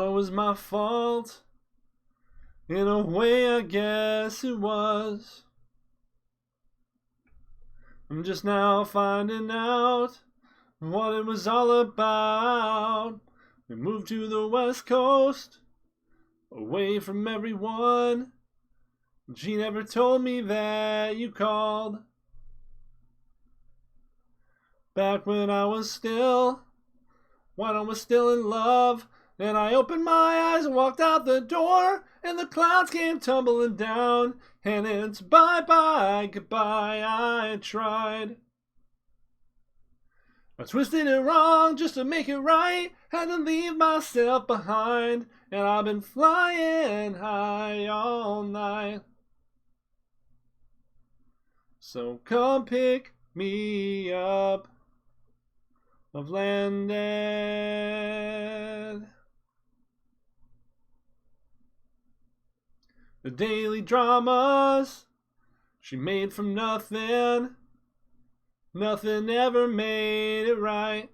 it was my fault. In a way, I guess it was. I'm just now finding out what it was all about. We moved to the West Coast, away from everyone. She never told me that you called. Back when I was still in love, and I opened my eyes and walked out the door, and the clouds came tumbling down, and it's bye-bye, goodbye, I tried. I twisted it wrong just to make it right, had to leave myself behind, and I've been flying high all night. So come pick me up, I've landed. The daily dramas she made from nothing. Nothing ever made it right.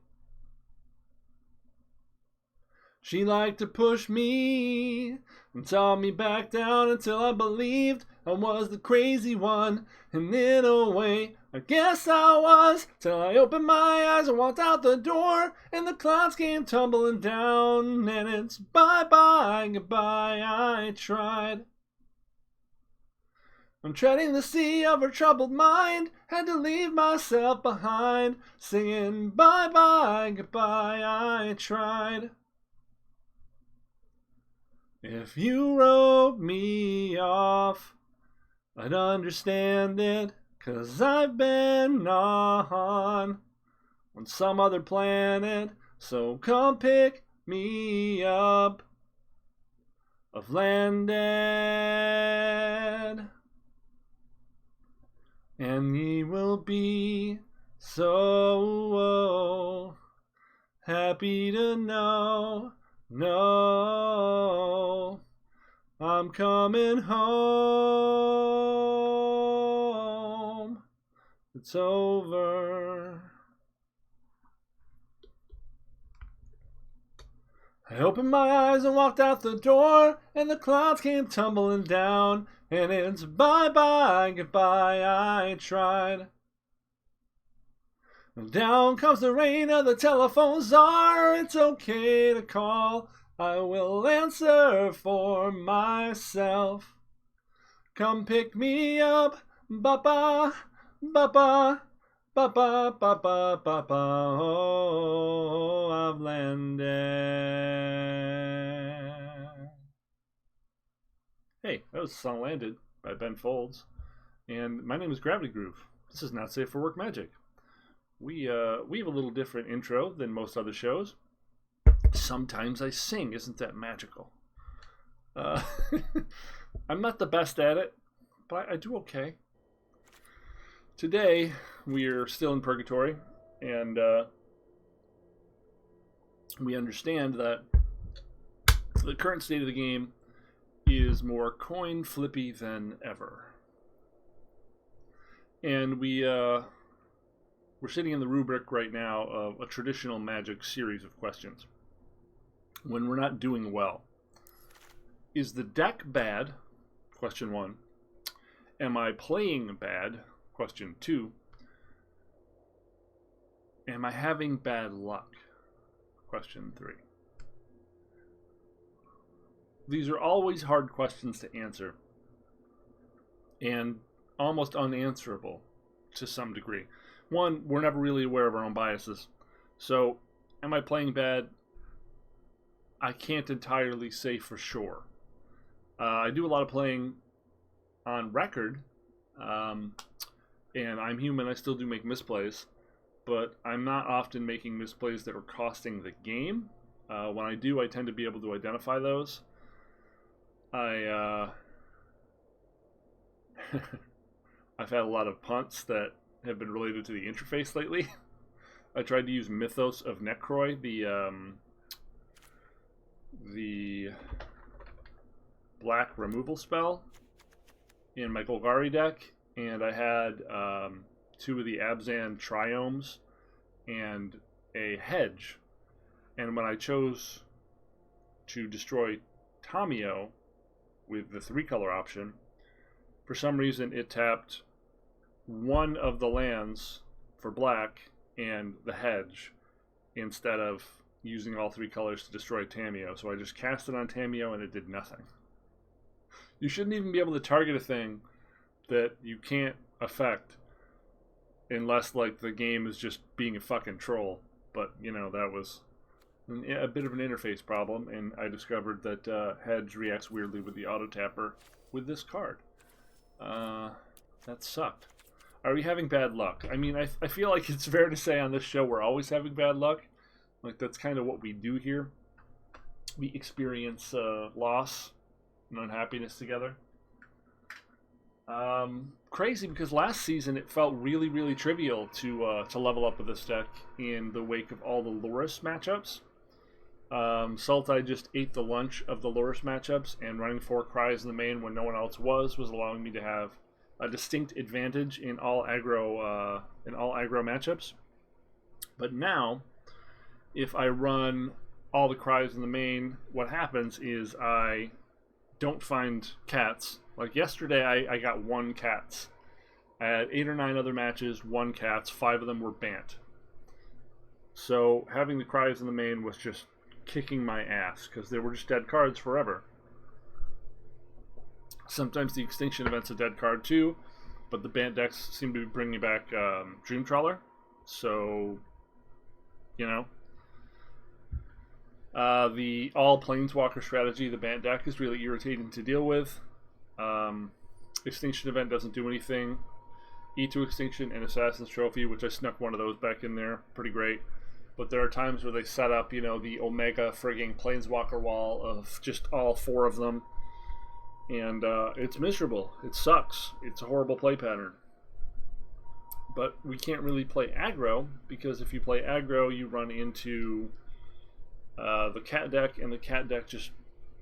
She liked to push me and taught me back down until I believed I was the crazy one. And in a way, I guess I was, till I opened my eyes and walked out the door, and the clouds came tumbling down, and it's bye-bye, goodbye, I tried. I'm treading the sea of her troubled mind, had to leave myself behind, singing bye-bye, goodbye, I tried. If you wrote me off, I'd understand it, 'cause I've been on some other planet, so come pick me up, I've landed. And ye will be so happy to know, I'm coming home. It's over. I opened my eyes and walked out the door, and the clouds came tumbling down, and it's bye-bye, goodbye, I tried. And down comes the rain of the telephone czar. It's okay to call, I will answer for myself. Come pick me up, ba-ba, ba-ba, ba-ba, ba-ba, ba-ba, oh, I've landed. Hey, that was the song Landed by Ben Folds. And my name is Gravity Groove. This is Not Safe for Work Magic. We have a little different intro than most other shows. Sometimes I sing, isn't that magical? I'm not the best at it, but I do okay. Today, we're still in purgatory, and we understand that the current state of the game is more coin flippy than ever. And we're sitting in the rubric right now of a traditional Magic series of questions. When we're not doing well. Is the deck bad? Question 1. Am I playing bad? Question 2. Am I having bad luck? Question 3. These are always hard questions to answer and almost unanswerable to some degree. One, we're never really aware of our own biases. So, am I playing bad? I can't entirely say for sure. I do a lot of playing on record, and I'm human, I still do make misplays, but I'm not often making misplays that are costing the game. When I do, I tend to be able to identify those. I've had a lot of punts that have been related to the interface lately. I tried to use Mythos of Necroy, the black removal spell in my Golgari deck, and I had 2 of the Abzan Triomes and a Hedge. And when I chose to destroy Tamio with the 3-color option. For some reason, it tapped one of the lands for black and the hedge instead of using all 3 colors to destroy Tamio. So I just cast it on Tamio and it did nothing. You shouldn't even be able to target a thing that you can't affect unless, like, the game is just being a fucking troll. But, you know, that was a bit of an interface problem, and I discovered that Hedge reacts weirdly with the auto tapper with this card. That sucked. Are we having bad luck? I mean, I feel like it's fair to say on this show we're always having bad luck. Like, that's kind of what we do here. We experience loss and unhappiness together. Crazy, because last season it felt really, really trivial to level up with this deck in the wake of all the Loris matchups. Sultai just ate the lunch of the Loris matchups, and running 4 Cries in the main when no one else was allowing me to have a distinct advantage in all aggro matchups. But now, if I run all the Cries in the main, what happens is I don't find cats. Like yesterday, I got 1 cats. I had 8 or 9 other matches, 1 cats, 5 of them were banned. So having the Cries in the main was just kicking my ass, because they were just dead cards forever. Sometimes the Extinction Event's a dead card too, but the banned decks seem to be bringing back Dream Trawler. So, you know. The all Planeswalker strategy, the banned deck, is really irritating to deal with. Extinction Event doesn't do anything. E2 Extinction and Assassin's Trophy, which I snuck one of those back in there, pretty great. But there are times where they set up, you know, the Omega frigging Planeswalker wall of just all 4 of them. And it's miserable. It sucks. It's a horrible play pattern. But we can't really play aggro, because if you play aggro, you run into the cat deck, and the cat deck just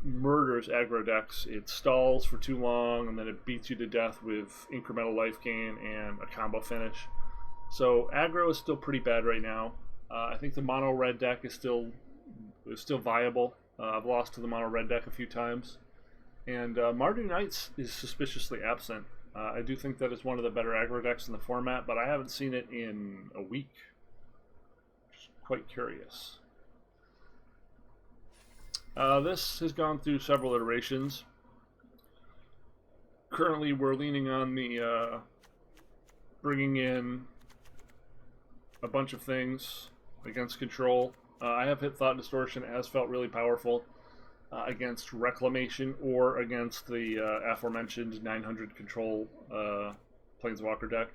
murders aggro decks. It stalls for too long, and then it beats you to death with incremental life gain and a combo finish. So aggro is still pretty bad right now. I think the mono red deck is still viable. I've lost to the mono red deck a few times, and Mardu Knights is suspiciously absent. I do think that is one of the better aggro decks in the format, but I haven't seen it in a week. Just quite curious. This has gone through several iterations. Currently, we're leaning on the bringing in a bunch of things against control. I have hit Thought Distortion, as felt really powerful against Reclamation or against the aforementioned 900 control Planeswalker deck.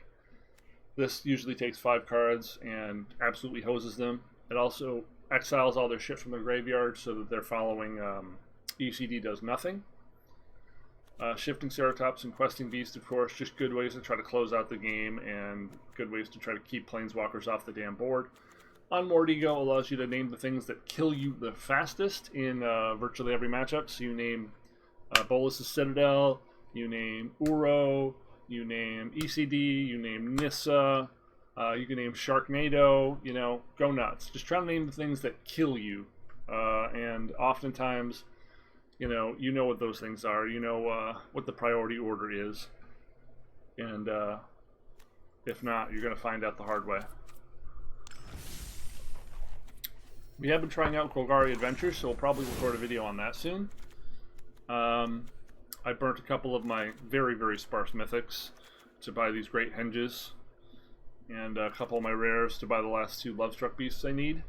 This usually takes 5 cards and absolutely hoses them. It also exiles all their shit from the graveyard so that they're following ECD does nothing. Shifting Ceratops and Questing Beast, of course, just good ways to try to close out the game and good ways to try to keep Planeswalkers off the damn board. Unmoored Ego allows you to name the things that kill you the fastest in virtually every matchup. So you name Bolas' Citadel, you name Uro, you name ECD, you name Nissa, you can name Sharknado, you know, go nuts. Just try to name the things that kill you. And oftentimes, you know what those things are. You know what the priority order is. And if not, you're going to find out the hard way. We have been trying out Golgari Adventures, so we'll probably record a video on that soon. I burnt a couple of my very, very sparse mythics to buy these great henges, and a couple of my rares to buy the last 2 Lovestruck Beasts I need.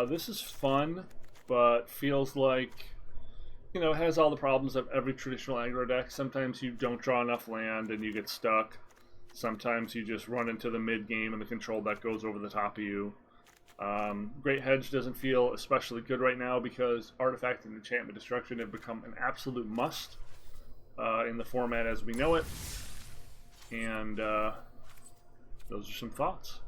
This is fun, but feels like, you know, it has all the problems of every traditional aggro deck. Sometimes you don't draw enough land and you get stuck. Sometimes you just run into the mid-game and the control deck goes over the top of you. Great Hedge doesn't feel especially good right now because Artifact and Enchantment Destruction have become an absolute must in the format as we know it. And those are some thoughts.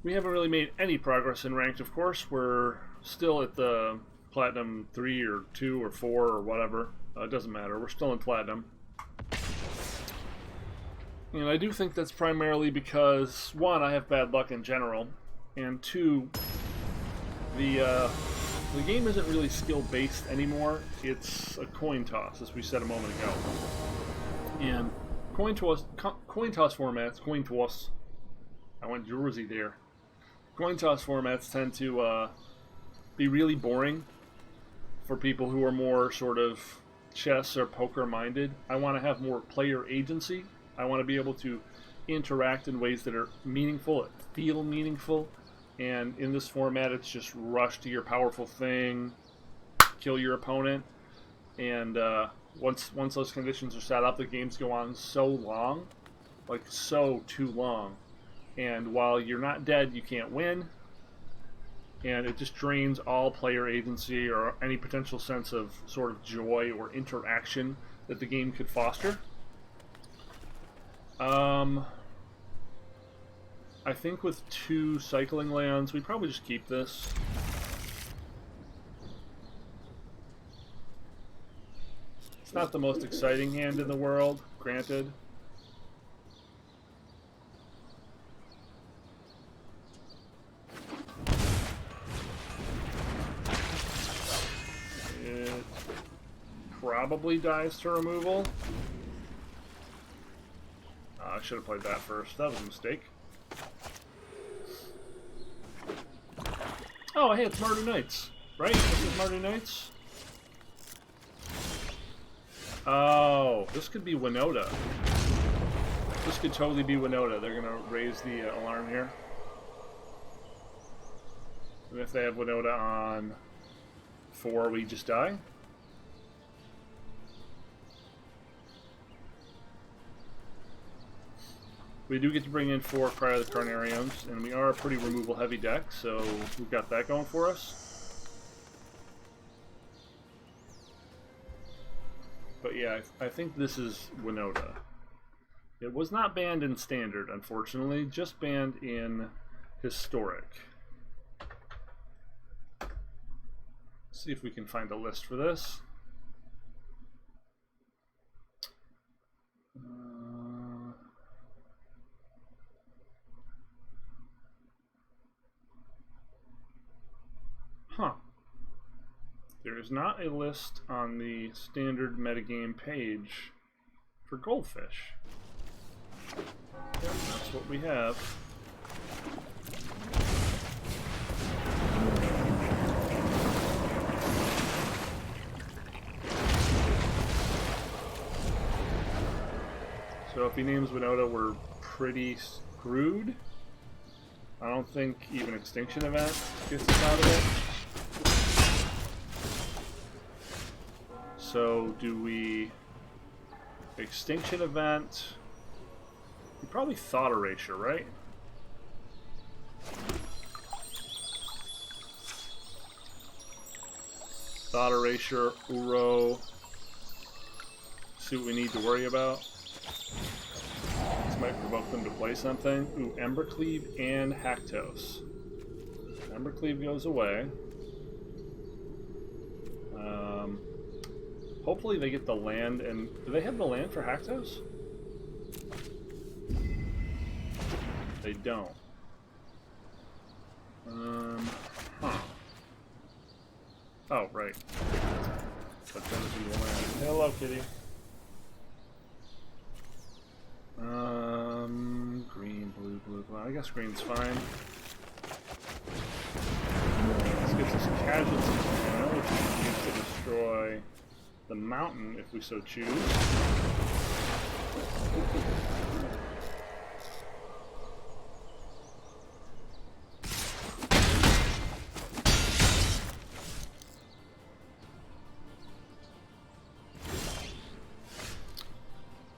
We haven't really made any progress in ranked, of course. We're still at the Platinum 3 or 2 or 4 or whatever. It doesn't matter. We're still in Platinum. And I do think that's primarily because, 1, I have bad luck in general, and 2, the The game isn't really skill-based anymore. It's a coin toss, as we said a moment ago. And coin toss formats, I went Jersey there. Coin toss formats tend to be really boring for people who are more sort of chess or poker minded. I want to have more player agency. I want to be able to interact in ways that are meaningful, feel meaningful. And in this format, it's just rush to your powerful thing, kill your opponent, and once those conditions are set up, the games go on so long, like so too long. And while you're not dead, you can't win, and it just drains all player agency or any potential sense of sort of joy or interaction that the game could foster. I think with 2 cycling lands, we probably just keep this. It's not the most exciting hand in the world, granted. It probably dies to removal. I should have played that first. That was a mistake. Oh, hey, it's Mardu Knights, right? This is Mardu Knights? Oh, this could be Winota. This could totally be Winota. They're going to raise the alarm here. And if they have Winota on 4, we just die. We do get to bring in 4 Cry of the Carnariums, and we are a pretty removal-heavy deck, so we've got that going for us. But yeah, I think this is Winota. It was not banned in Standard, unfortunately, just banned in Historic. Let's see if we can find a list for this. Huh. There is not a list on the standard metagame page for Goldfish. Yep, that's what we have. So if he names Winota, we're pretty screwed. I don't think even Extinction Event gets us out of it. So do we Extinction Event? We probably Thought Erasure, right? Thought Erasure, Uro. See what we need to worry about. This might provoke them to play something. Ooh, Embercleave and Haktos. Embercleave goes away. Hopefully they get the land, and do they have the land for Haktos? They don't. Huh. Oh, right. But then the land. Hello, kitty. Green, blue, blue, blue. I guess green's fine. This gives us casualties now, which we can use to destroy the mountain if we so choose.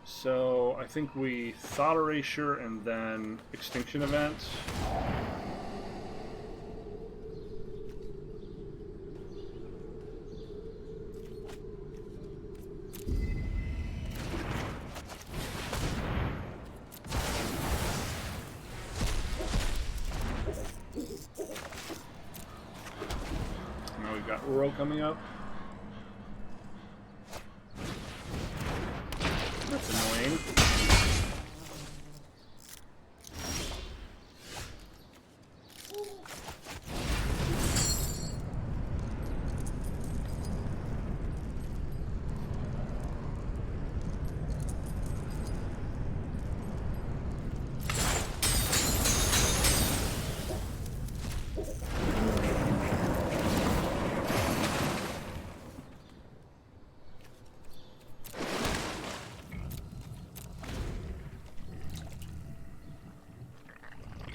So I think we Thought Erasure and then Extinction Event. Now we've got Uro coming up. That's annoying.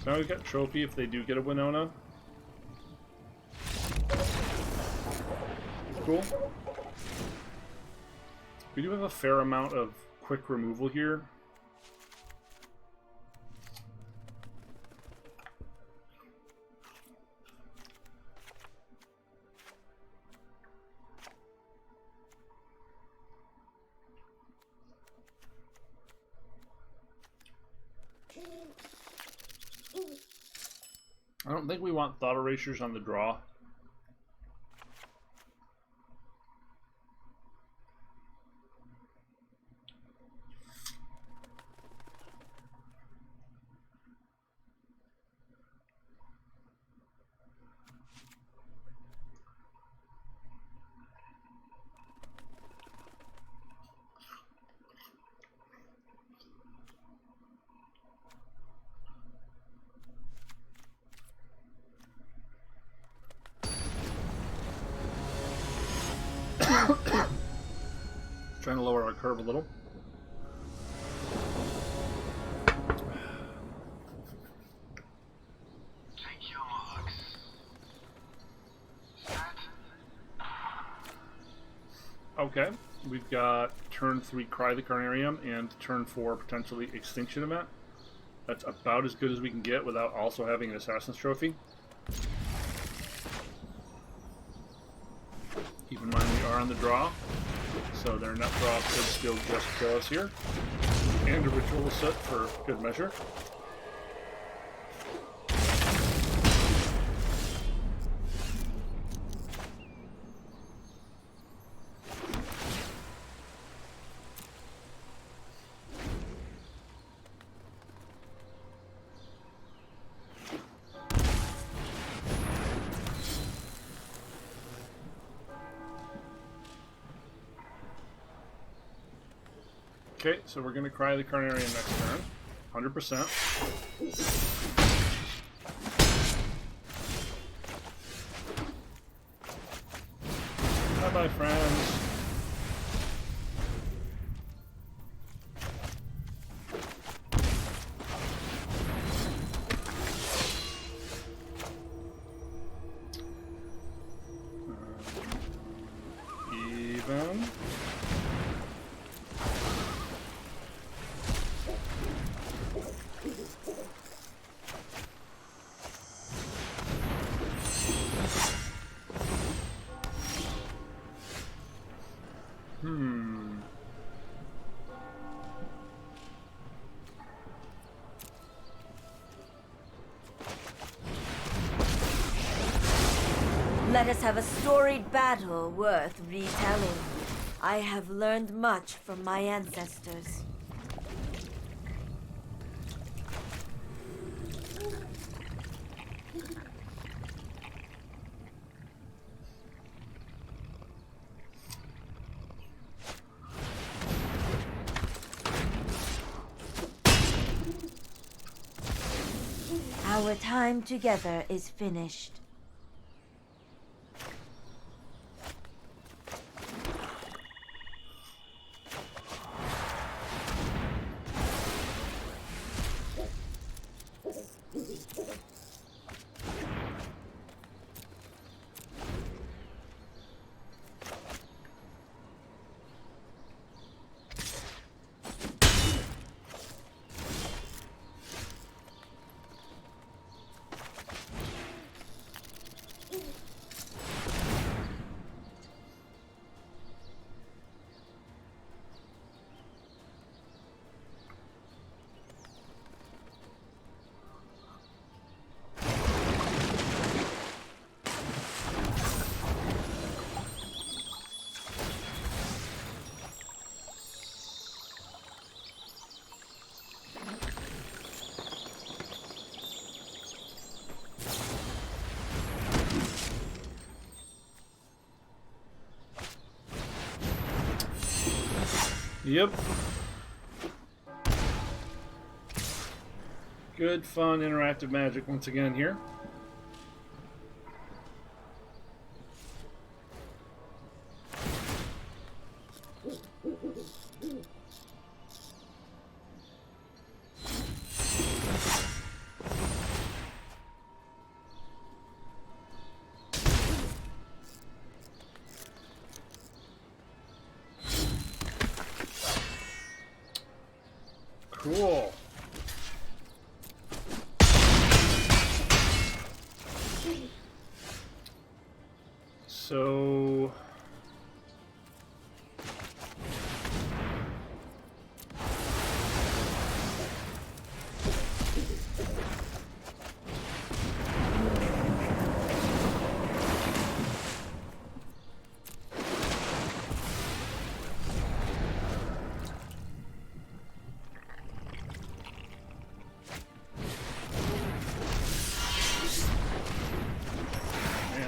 So now we got trophy if they do get a Winona. Cool. We do have a fair amount of quick removal here. I don't think we want thought erasures on the draw. Trying to lower our curve a little. Take your marks. Set. Okay, we've got turn 3 Cry the Carnarium and turn 4 potentially Extinction Event. That's about as good as we can get without also having an Assassin's Trophy. Keep in mind we are on the draw, so their net draw could still just kill us here. And a Ritual set for good measure. Okay, so we're going to Cry the Carnarium next turn. 100%. Bye-bye, friends. Even. Let us have a storied battle worth retelling. I have learned much from my ancestors. Our time together is finished. Yep. Good, fun, interactive Magic once again here. Cool. So...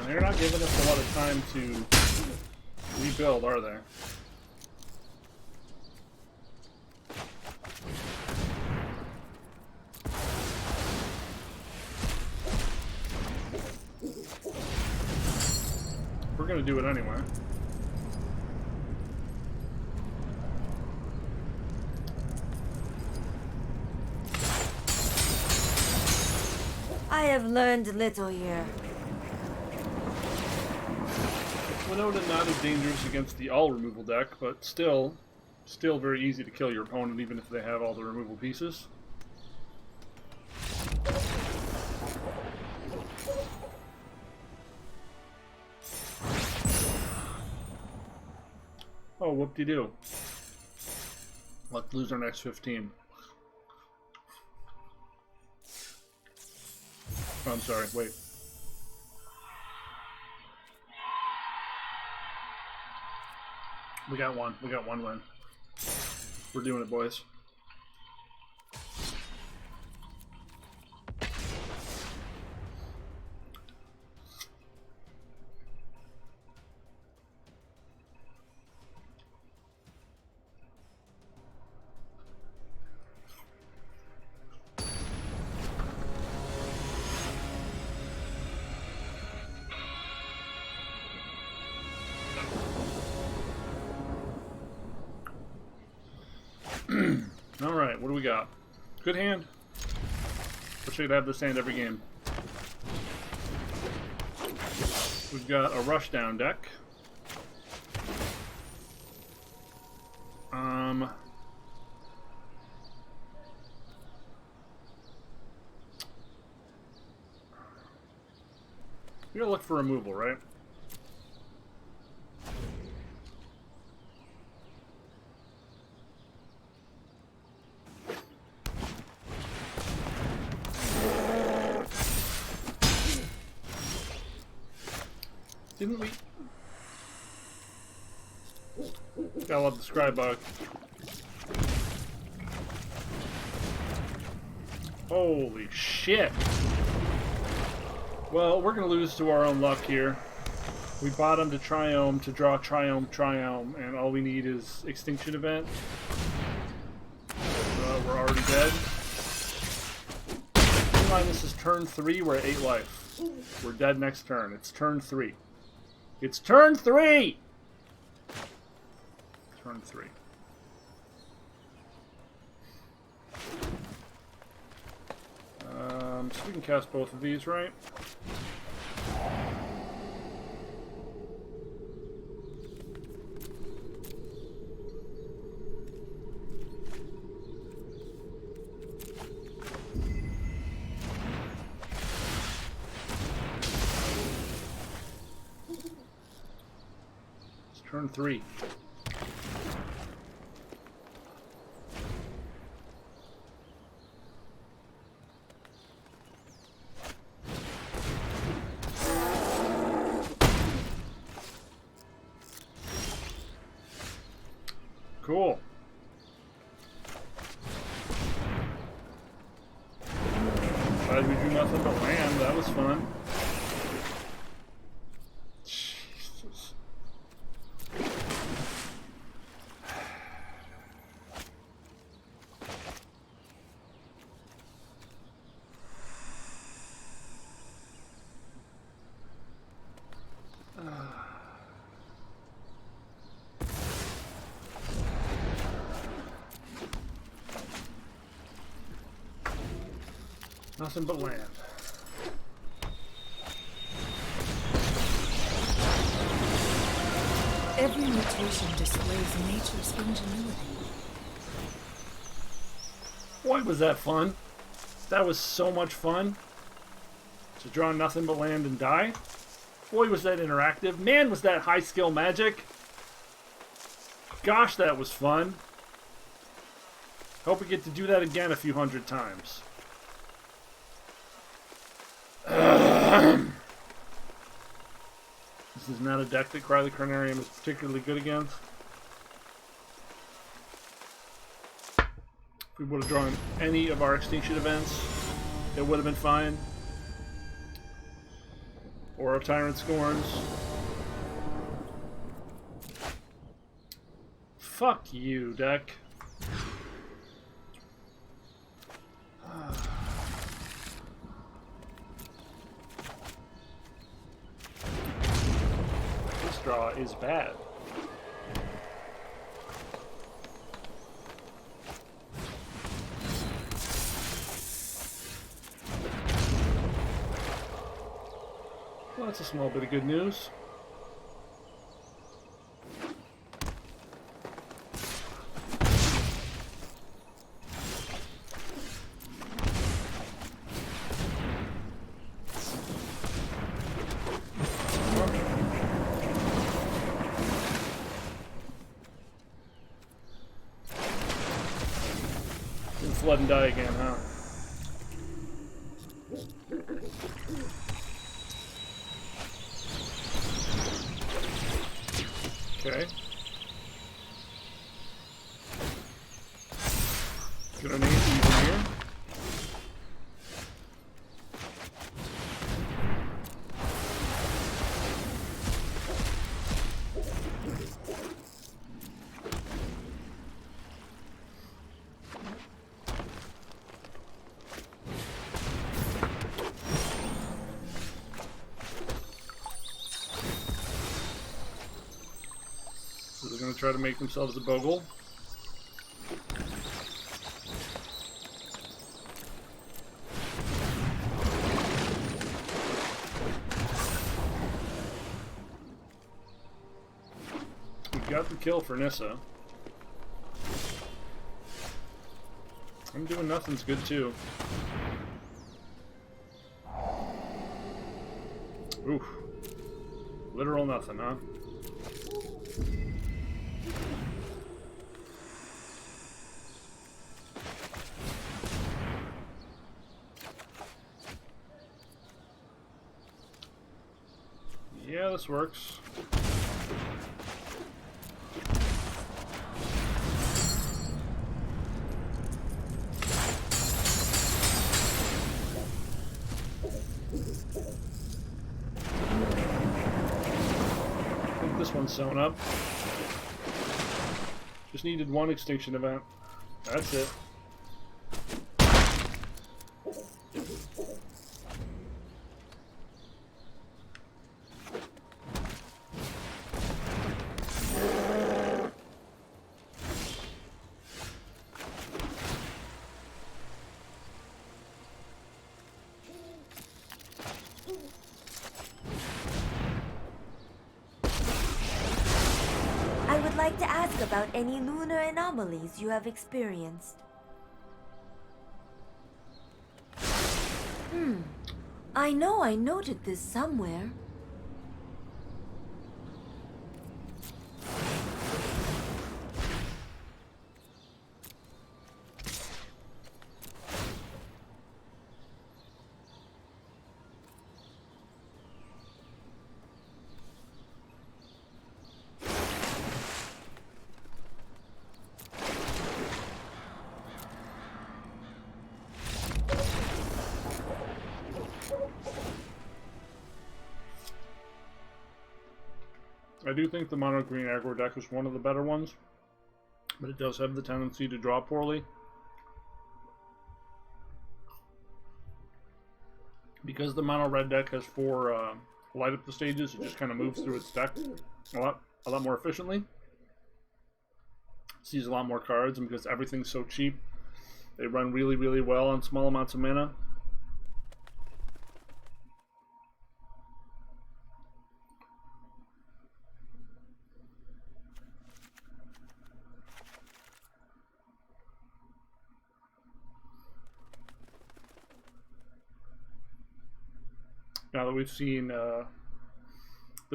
they're not giving us a lot of time to rebuild, are they? We're gonna do it anyway. I have learned little here. Winota not as dangerous against the all removal deck, but still very easy to kill your opponent even if they have all the removal pieces. Oh, whoop-de-doo. Let's lose our next 15. Oh, I'm sorry, wait. We got one. We got one win. We're doing it, boys. Alright, what do we got? Good hand. Wish I'd have this hand every game. We've got a rushdown deck. We gotta look for removal, right? Didn't we? Gotta love the scribe bug. Holy shit. Well, we're gonna lose to our own luck here. We bottom to Triome to draw Triome, and all we need is Extinction Event. We're already dead. Keep in mind, this is turn 3, we're at 8 life. We're dead next turn. It's turn 3. It's turn 3! Turn 3. So we can cast both of these, right? It's turn 3. Cool. Glad we drew nothing but land. That was fun. Jesus. Nothing but land. Every mutation displays nature's ingenuity. Boy, was that fun. That was so much fun. To draw nothing but land and die. Boy, was that interactive. Man, was that high skill magic. Gosh, that was fun. Hope we get to do that again a few hundred times. This is not a deck that Cry the Carnarium is particularly good against. If we would have drawn any of our Extinction events, it would have been fine. Or our Tyrant Scorns. Fuck you, deck. This draw is bad. Well, that's a small bit of good news. Flood and die again, huh? Okay. Get our names even here. So they're going to try to make themselves a Bogle. We got the kill for Nissa. I'm doing nothing's good too. Oof. Literal nothing, huh? Yeah, this works. I think this one's sewn up. Just needed one extinction event. That's it. I would like to ask about any lunar anomalies you have experienced. I know I noted this somewhere. I do think the mono green aggro deck is one of the better ones, but it does have the tendency to draw poorly. Because the mono red deck has 4 light up the stages, it just kind of moves through its deck a lot more efficiently. Sees a lot more cards, and because everything's so cheap, they run really, really well on small amounts of mana. Now that we've seen the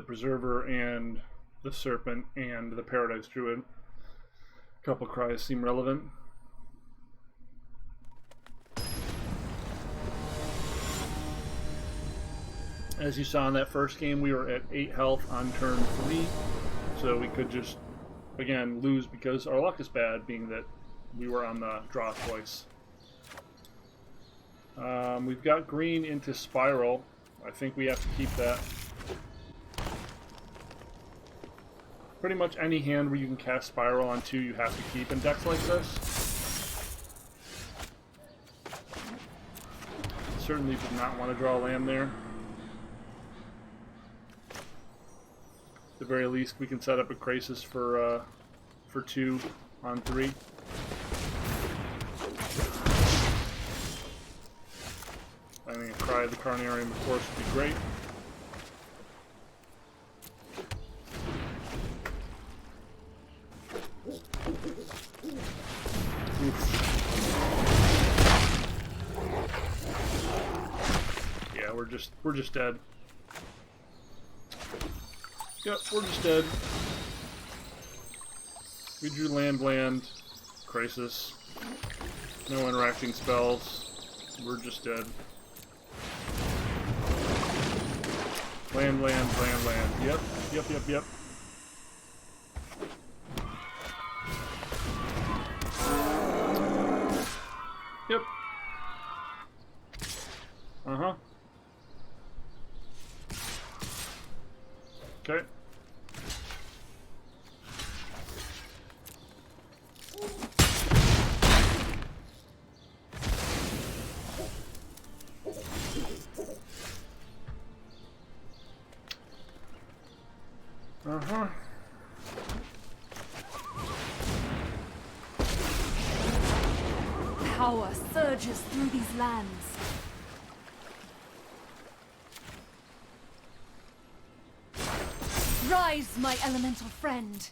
Preserver and the Serpent and the Paradise Druid, a couple cries seem relevant. As you saw in that first game, we were at 8 health on turn 3, so we could just, again, lose because our luck is bad, being that we were on the draw twice. We've got green into Spiral. I think we have to keep that. Pretty much any hand where you can cast Spiral on 2, you have to keep in decks like this. Certainly did not want to draw a land there. At the very least, we can set up a Crisis for 2 on 3. Finding a Cry of the Carnarium, of course, would be great. Oof. Yeah, we're just dead. Yep, we're just dead. We drew land, Crisis. No interacting spells. We're just dead. Land. Yep. Yep. Uh-huh. Okay. Uh-huh. Power surges through these lands. Rise, my elemental friend.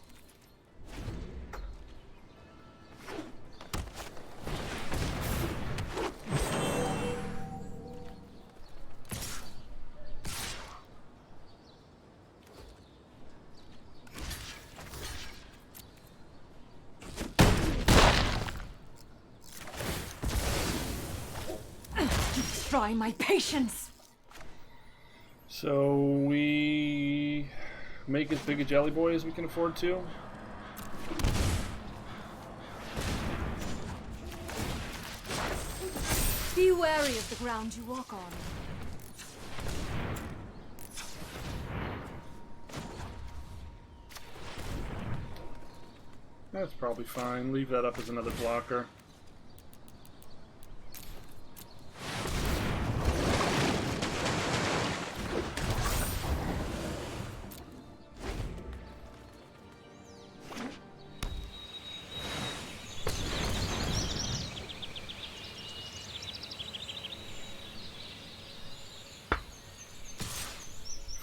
Try my patience. So we make as big a Jelly Boy as we can afford to. Be wary of the ground you walk on. That's probably fine. Leave that up as another blocker.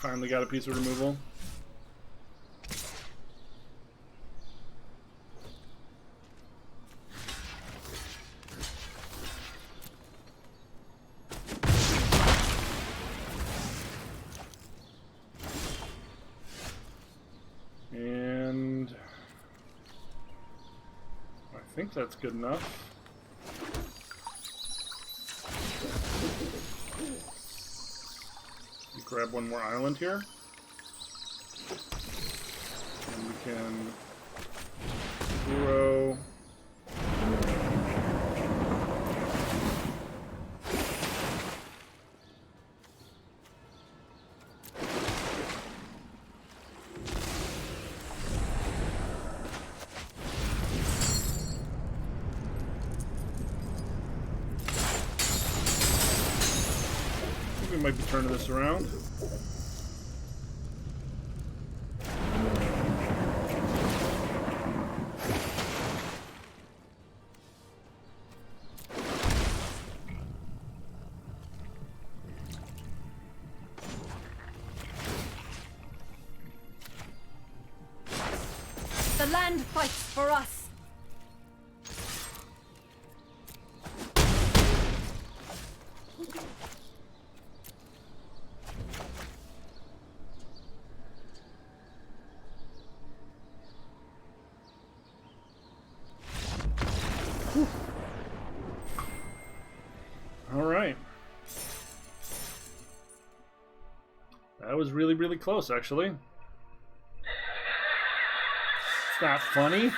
Finally got a piece of removal. And I think that's good enough. Grab one more island here. And we can grow. I think we might be turning this around. The land fights for us. really, really close, actually. It's not funny.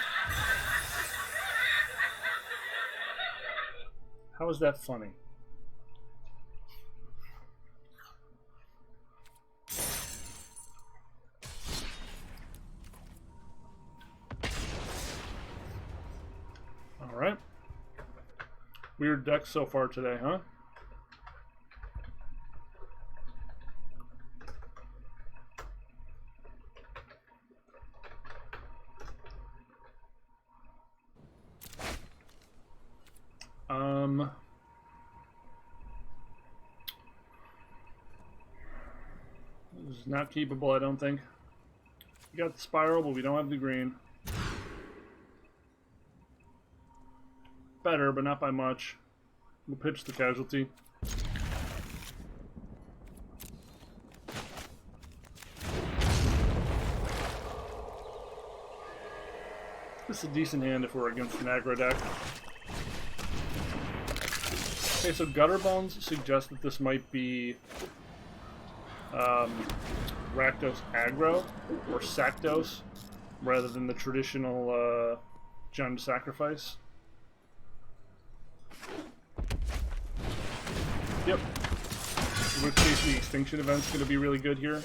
How is that funny? All right. Weird deck so far today, huh? This is not keepable, I don't think. We got the spiral, but we don't have the green. Better, but not by much. We'll pitch the casualty. This is a decent hand if we're against an aggro deck. Okay, so Gutter Bones suggests that this might be Rakdos aggro or Sakdos rather than the traditional Jund sacrifice. Yep. In which case the extinction event's going to be really good here.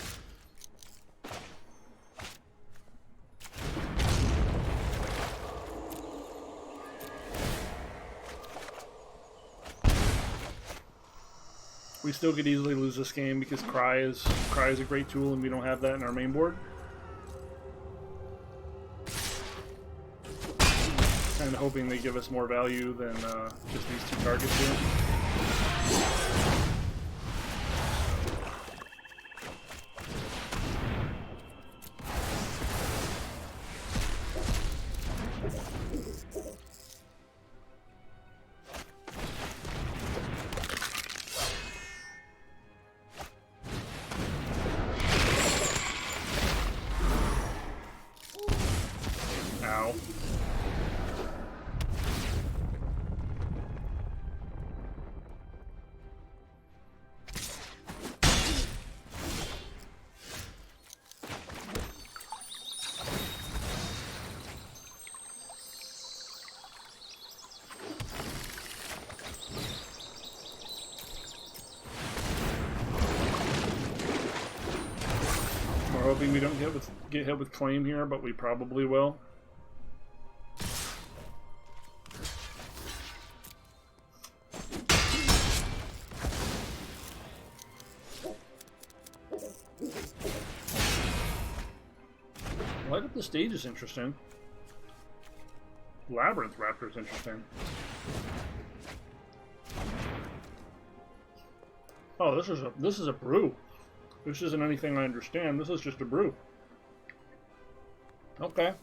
We still could easily lose this game because Cry is a great tool and we don't have that in our main board. Kind of hoping they give us more value than just these two targets here. Ow. We're hoping we don't get hit with claim here, but we probably will. Light up the stage is interesting. Labyrinth Raptor is interesting. Oh, this is a brew. This isn't anything I understand. This is just a brew. Okay.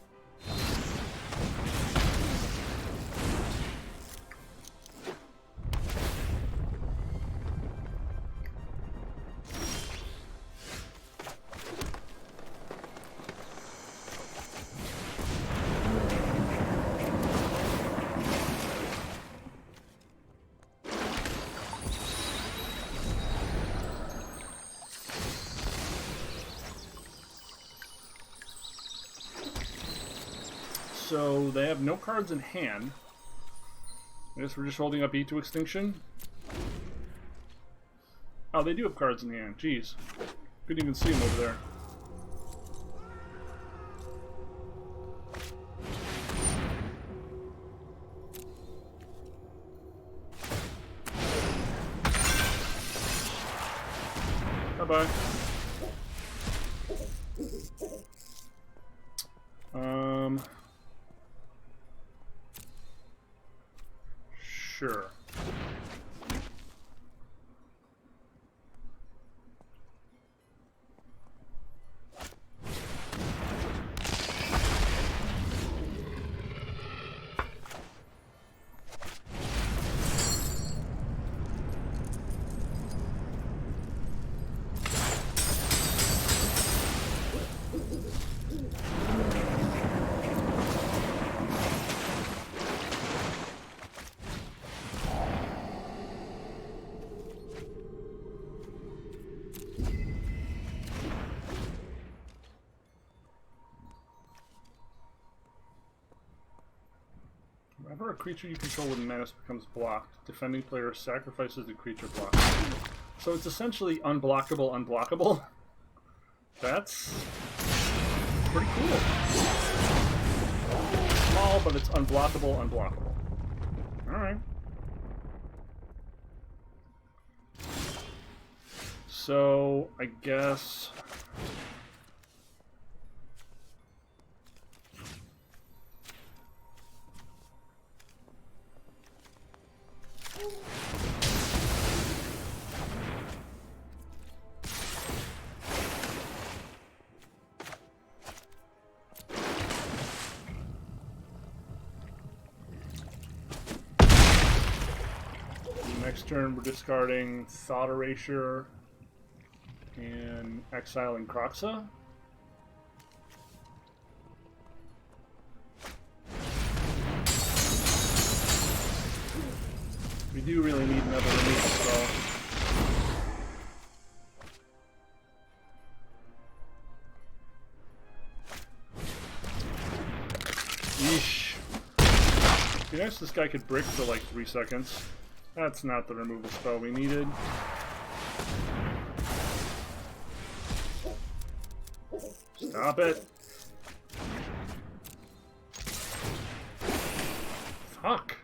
So they have no cards in hand. I guess we're just holding up E to Extinction. Oh, they do have cards in hand. Jeez. Couldn't even see them over there. Bye-bye. Sure. Whenever a creature you control with menace becomes blocked, defending player sacrifices the creature blocked. So it's essentially unblockable, unblockable. That's pretty cool. Small, but it's unblockable, unblockable. Alright. So, I guess... Next turn, we're discarding Thought Erasure and exiling Kroxa. We do really need another removal spell. Yeesh. It'd be nice if this guy could brick for like 3 seconds. That's not the removal spell we needed. Stop it. Fuck.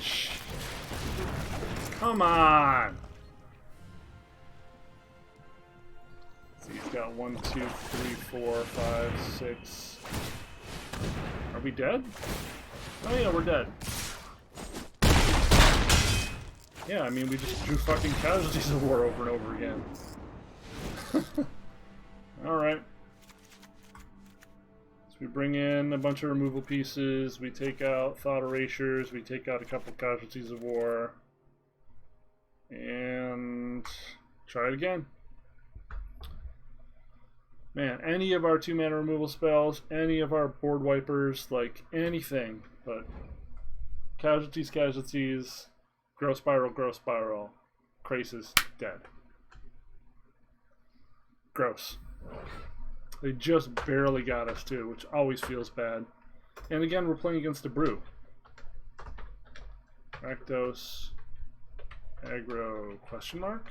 Shh. Come on. He's got 1, 2, 3, 4, 5, 6. Are we dead? Oh yeah, we're dead. Yeah, I mean, we just drew fucking Casualties of War over and over again. Alright. So we bring in a bunch of removal pieces, we take out Thought Erasures, we take out a couple Casualties of War. And... try it again. Man, any of our 2-mana removal spells, any of our board wipers, like anything, but casualties, grow spiral, Krasis, dead. Gross. They just barely got us too, which always feels bad. And again, we're playing against a brew. Rakdos, aggro, question mark?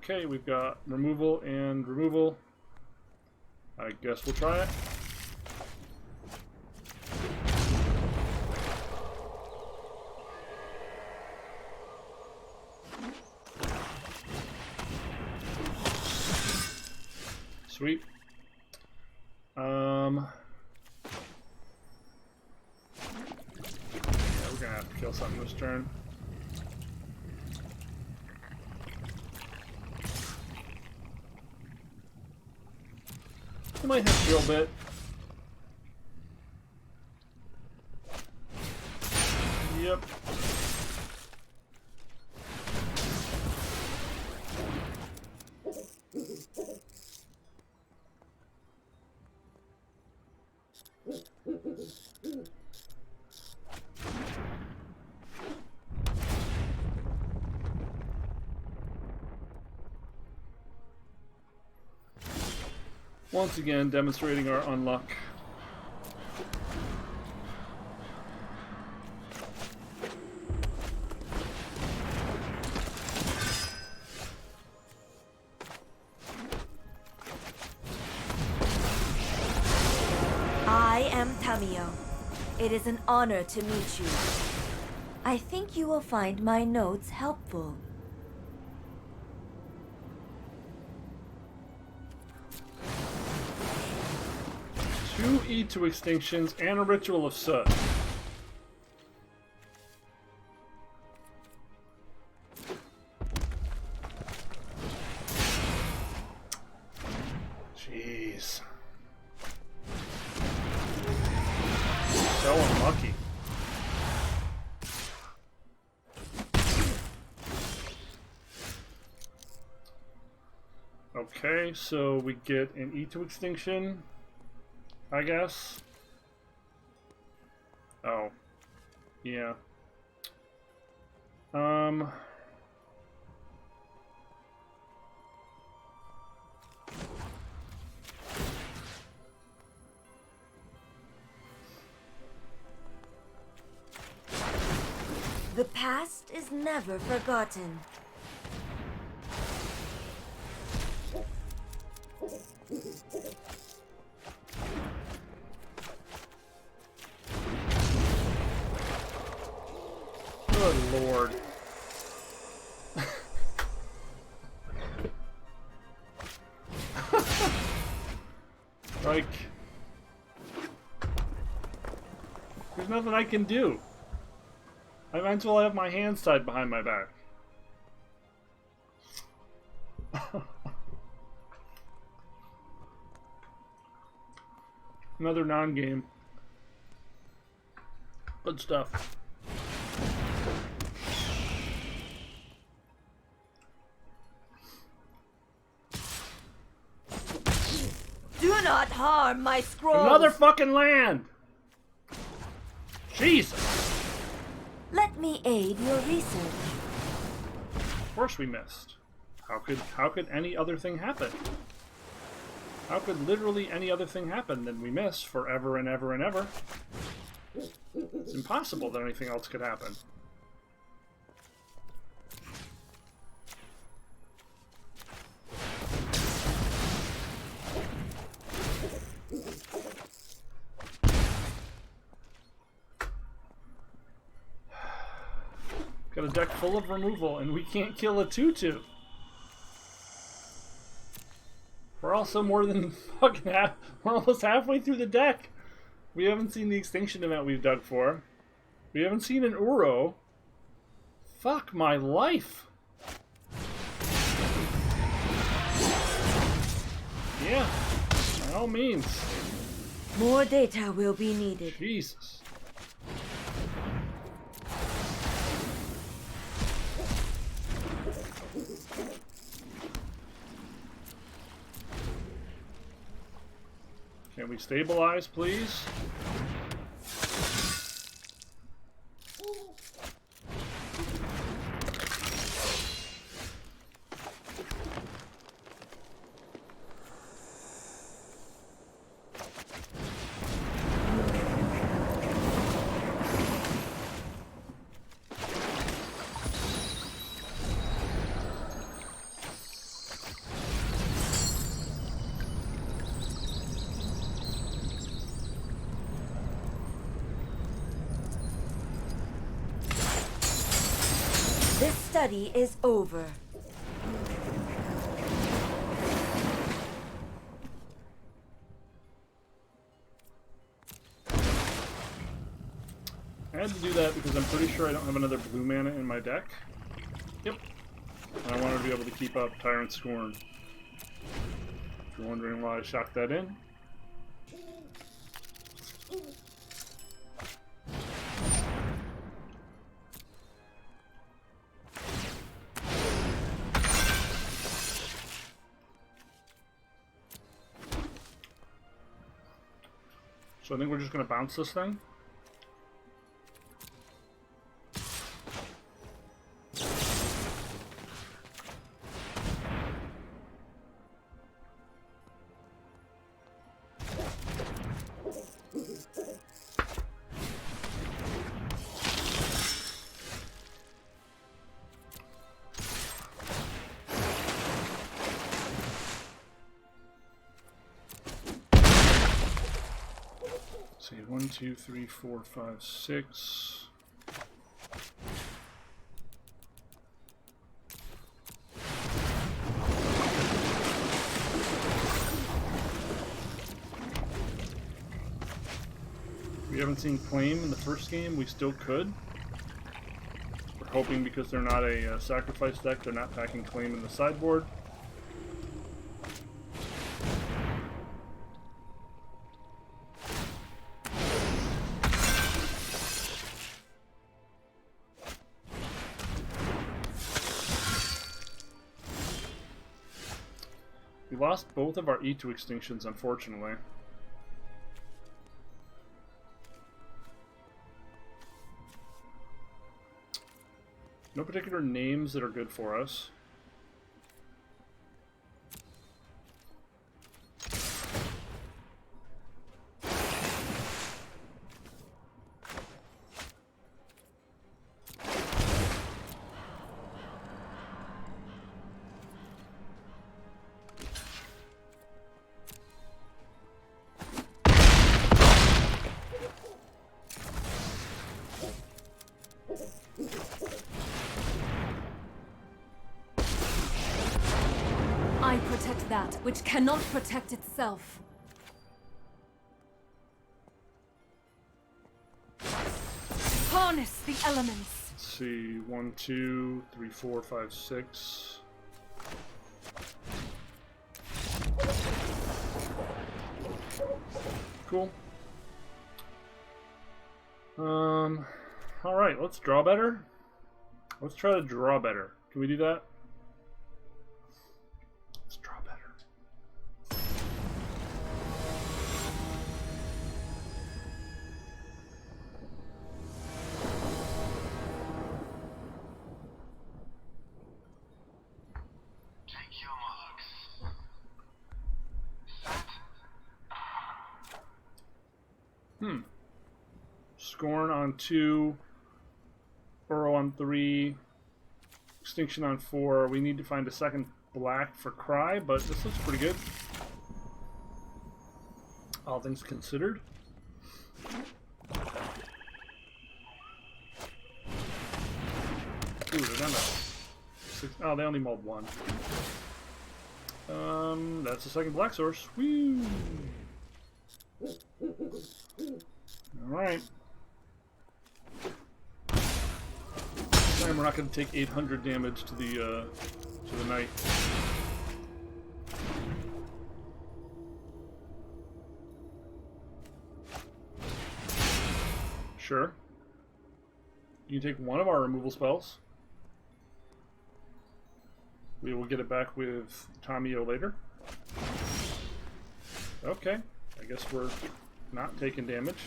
Okay, we've got removal and removal. I guess we'll try it. Sweet. Yeah, we're gonna have to kill something this turn. I might have Drill Bit. Yep. Once again, demonstrating our unluck. I am Tamio. It is an honor to meet you. I think you will find my notes helpful. 2 E2 extinctions and a Ritual of Soot. Jeez. So unlucky. Okay, so we get an E to extinction, I guess. Oh. Yeah. The past is never forgotten. Good lord. Like, there's nothing I can do. I might as well have my hands tied behind my back. Another non-game. Good stuff. Do not harm my scrolls. Another fucking land! Jesus! Let me aid your research. Of course we missed. How could any other thing happen? How could literally any other thing happen than we miss forever and ever and ever? It's impossible that anything else could happen. Got a deck full of removal, and we can't kill a 2/2. We're also more than fucking half. We're almost halfway through the deck. We haven't seen the extinction event we've dug for. We haven't seen an Uro. Fuck my life. Yeah, by all means. More data will be needed. Jesus. Can we stabilize, please? This study is over. I had to do that because I'm pretty sure I don't have another blue mana in my deck. Yep. And I wanted to be able to keep up Tyrant Scorn. If you're wondering why I shot that in. So I think we're just going to bounce this thing. See, 1, 2, 3, 4, 5, 6. We haven't seen Claim in the first game. We still could. We're hoping because they're not a sacrifice deck, they're not packing Claim in the sideboard. We lost both of our E2 extinctions, unfortunately. No particular names that are good for us. I protect that which cannot protect itself. Harness the elements. Let's see, 1, 2, 3, 4, 5, 6. Cool. Alright, let's draw better. Let's try to draw better. Can we do that? Let's draw better. Take your marks. Set. Scorn on 2. Burrow on 3. Extinction on 4. We need to find a second black for Cry, but this looks pretty good. All things considered. Ooh, they're down to 6. Oh, they only mulled 1. That's the second black source. Woo! Alright. This time we're not going to take 800 damage to the knight. Sure. You can take one of our removal spells. We will get it back with Tamio later. Okay. I guess we're not taking damage.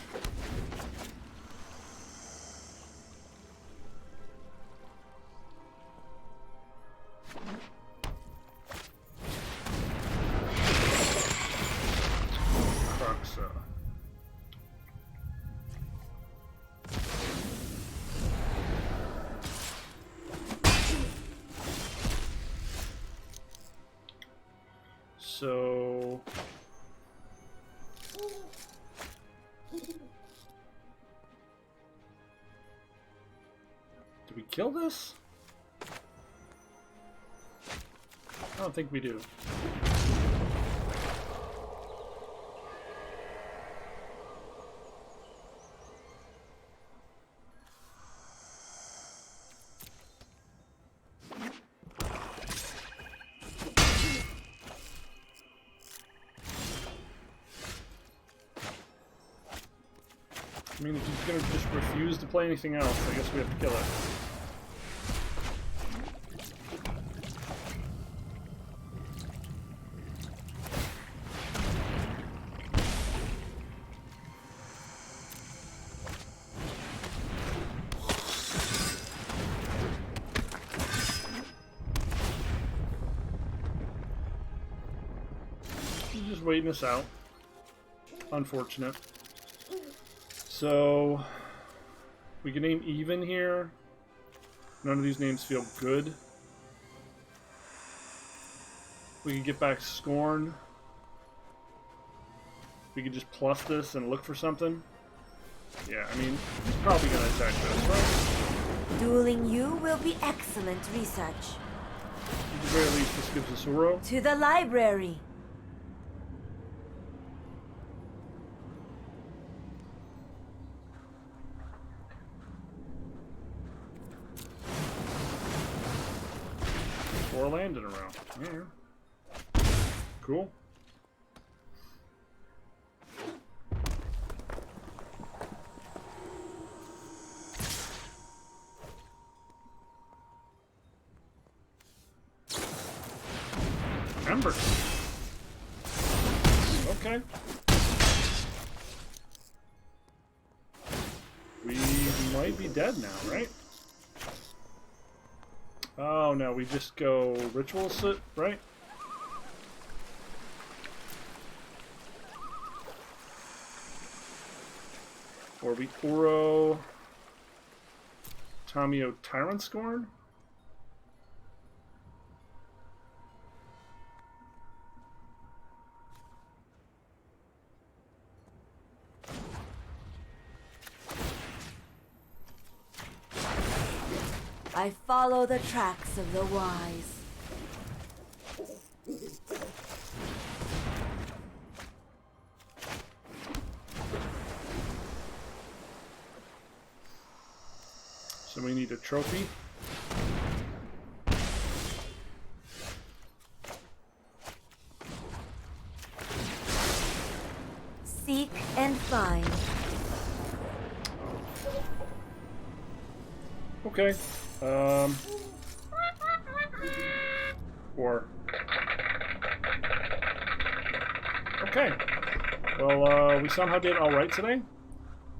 Croxa. So do we kill this? I don't think we do. I mean, if he's gonna just refuse to play anything else, I guess we have to kill it. He's just waiting us out. Unfortunate. So, we can name even here. None of these names feel good. We can get back Scorn. We can just plus this and look for something. Yeah, I mean, he's probably going to attack this, right? Dueling you will be excellent research. At the very least, this gives us Uro. To the library. Four land in a row. Yeah. Cool. Ember. Okay. We might be dead now, right? Oh no, we just go ritual sit, right? Or we Uro Tamio Tyrant Scorn? I follow the tracks of the wise. So we need a trophy. Seek and find. Okay. Or... Okay. Well, we somehow did alright today.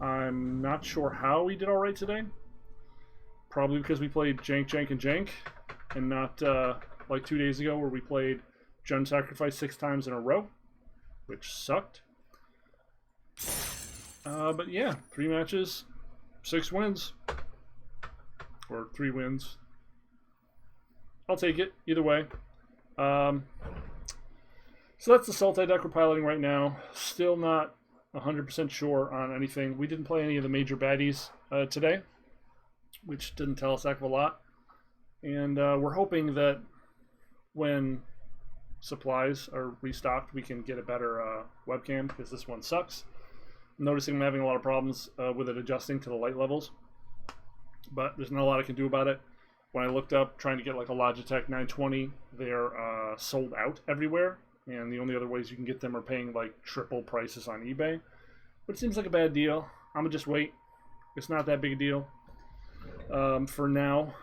I'm not sure how we did alright today. Probably because we played Jank, Jank, and Jank, and not like 2 days ago where we played Jund Sacrifice 6 times in a row, which sucked. But yeah, 3 matches, 6 wins. Or 3 wins. I'll take it, either way. So that's the Sultai deck we're piloting right now. Still not 100% sure on anything. We didn't play any of the major baddies today, which didn't tell us a heck of a lot. And we're hoping that when supplies are restocked, we can get a better webcam, because this one sucks. I'm noticing I'm having a lot of problems with it adjusting to the light levels. But there's not a lot I can do about it. When I looked up trying to get like a Logitech 920, they're sold out everywhere, and the only other ways you can get them are paying like triple prices on eBay. But it seems like a bad deal. I'm gonna just wait. It's not that big a deal for now.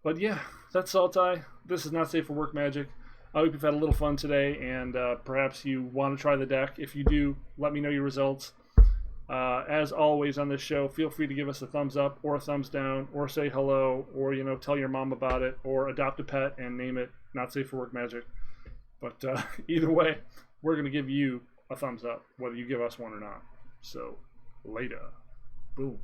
But yeah, that's Sultai. This is not safe for work magic. I hope you've had a little fun today, and perhaps you want to try the deck. If you do, let me know your results. As always on this show, feel free to give us a thumbs up or a thumbs down, or say hello, or tell your mom about it, or adopt a pet and name it Not Safe for Work Magic. But either way, we're going to give you a thumbs up, whether you give us one or not. So, later. Boom.